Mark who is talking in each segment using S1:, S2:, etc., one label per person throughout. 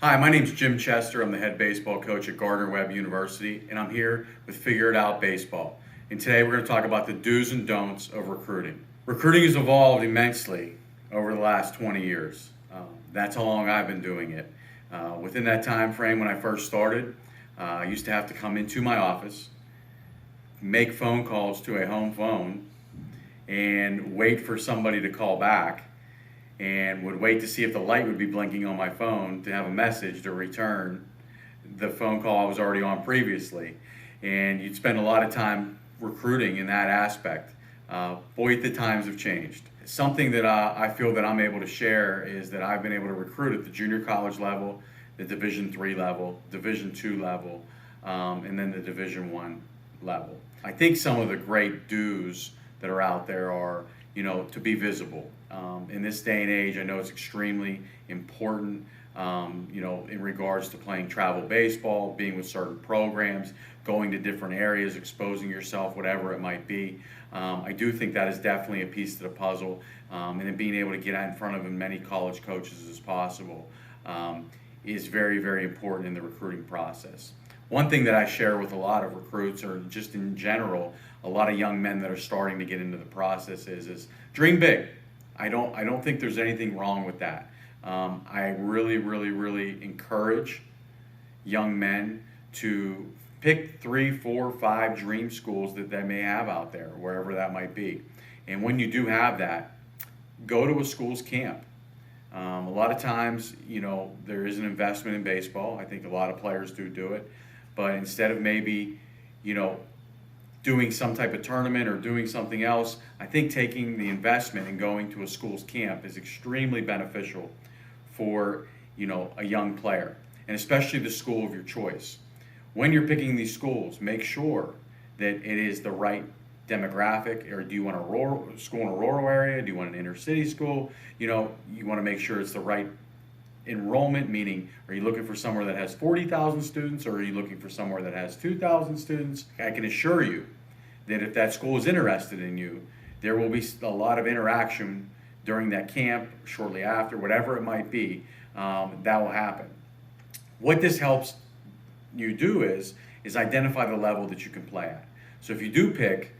S1: Hi, my name's Jim Chester. I'm the head baseball coach at Garner-Webb University, and I'm here with Figure It Out Baseball. And today we're going to talk about the do's and don'ts of recruiting. Recruiting has evolved immensely over the last 20 years. That's how long I've been doing it. Within that time frame when I first started, I used to have to come into my office, make phone calls to a home phone, and wait for somebody to call back, and would wait to see if the light would be blinking on my phone to have a message to return the phone call I was already on previously. And you'd spend a lot of time recruiting in that aspect. Boy, the times have changed. Something that I feel that I'm able to share is that I've been able to recruit at the junior college level, the Division III level, Division II level, and then the Division I level. I think some of the great do's that are out there are, to be visible. In this day and age, I know it's extremely important, in regards to playing travel baseball, being with certain programs, going to different areas, exposing yourself, whatever it might be. I do think that is definitely a piece to the puzzle, and then being able to get out in front of as many college coaches as possible is very, very important in the recruiting process. One thing that I share with a lot of recruits, or just in general, a lot of young men that are starting to get into the process is dream big. I don't think there's anything wrong with that. I really, really, really encourage young men to pick 3, 4, 5 dream schools that they may have out there, wherever that might be. And when you do have that, go to a school's camp. A lot of times, there is an investment in baseball. I think a lot of players do it. But instead of maybe, doing some type of tournament or doing something else, I think taking the investment and going to a school's camp is extremely beneficial for, a young player, and especially the school of your choice. When you're picking these schools, make sure that it is the right demographic. Or do you want a rural school in a rural area? Do you want an inner city school? You want to make sure it's the right enrollment, meaning, are you looking for somewhere that has 40,000 students, or are you looking for somewhere that has 2,000 students? I can assure you that if that school is interested in you, there will be a lot of interaction during that camp, shortly after, whatever it might be, that will happen. What this helps you do is identify the level that you can play at. So if you do pick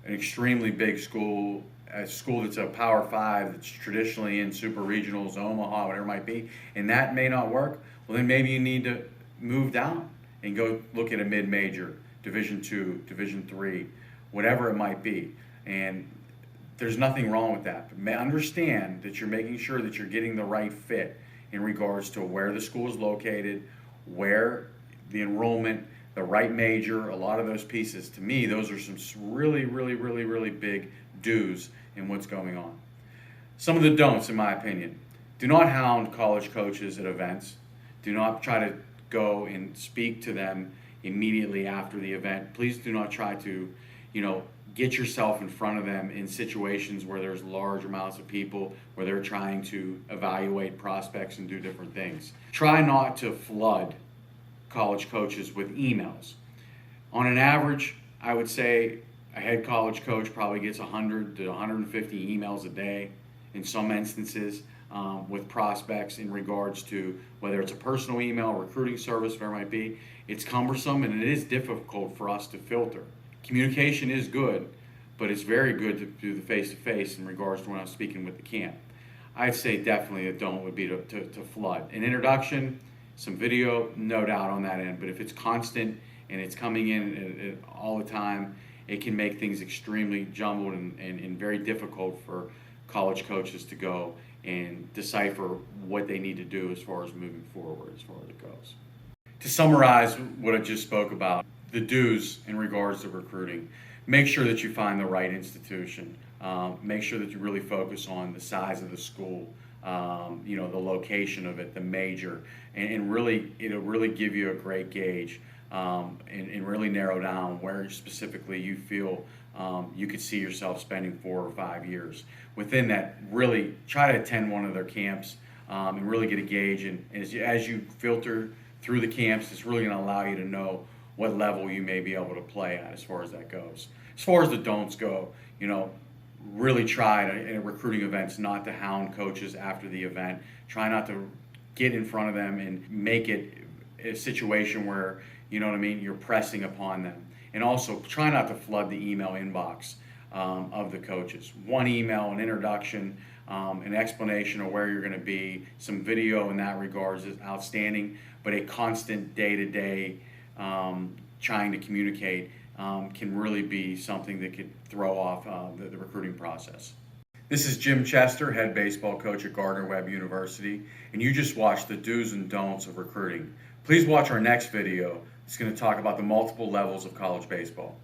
S1: an extremely big school, a school that's a Power 5 that's traditionally in super regionals, Omaha, whatever it might be, and that may not work, well then maybe you need to move down and go look at a mid-major, Division II, Division III, whatever it might be. And there's nothing wrong with that. But understand that you're making sure that you're getting the right fit in regards to where the school is located, where the enrollment, the right major, a lot of those pieces. To me, those are some really, really, really, really big do's in what's going on. Some of the don'ts, in my opinion: do not hound college coaches at events. Do not try to go and speak to them immediately after the event. Please do not try to, get yourself in front of them in situations where there's large amounts of people, where they're trying to evaluate prospects and do different things. Try not to flood college coaches with emails. On an average, I would say a head college coach probably gets 100 to 150 emails a day in some instances, with prospects in regards to whether it's a personal email, recruiting service, whatever it might be. It's cumbersome, and it is difficult for us to filter. Communication is good, but it's very good to do the face-to-face in regards to when I'm speaking with the camp. I'd say definitely a don't would be to flood. An introduction, some video, no doubt on that end, but if it's constant and it's coming in all the time, it can make things extremely jumbled and very difficult for college coaches to go and decipher what they need to do as far as moving forward, as far as it goes. To summarize what I just spoke about, the do's in regards to recruiting: make sure that you find the right institution. Make sure that you really focus on the size of the school, the location of it, the major, and really, it'll really give you a great gauge, and really narrow down where specifically you feel you could see yourself spending 4 or 5 years. Within that, really try to attend one of their camps, and really get a gauge. And as you filter through the camps, it's really going to allow you to know what level you may be able to play at as far as that goes. As far as the don'ts go, really try to, in recruiting events, not to hound coaches after the event. Try not to get in front of them and make it a situation where, you know what I mean, you're pressing upon them. And also try not to flood the email inbox of the coaches. One email, an introduction, an explanation of where you're going to be, some video in that regards is outstanding, but a constant day-to-day trying to communicate can really be something that could throw off the recruiting process. This is Jim Chester, head baseball coach at Garner-Webb University, and you just watched the do's and don'ts of recruiting. Please watch our next video. It's going to talk about the multiple levels of college baseball.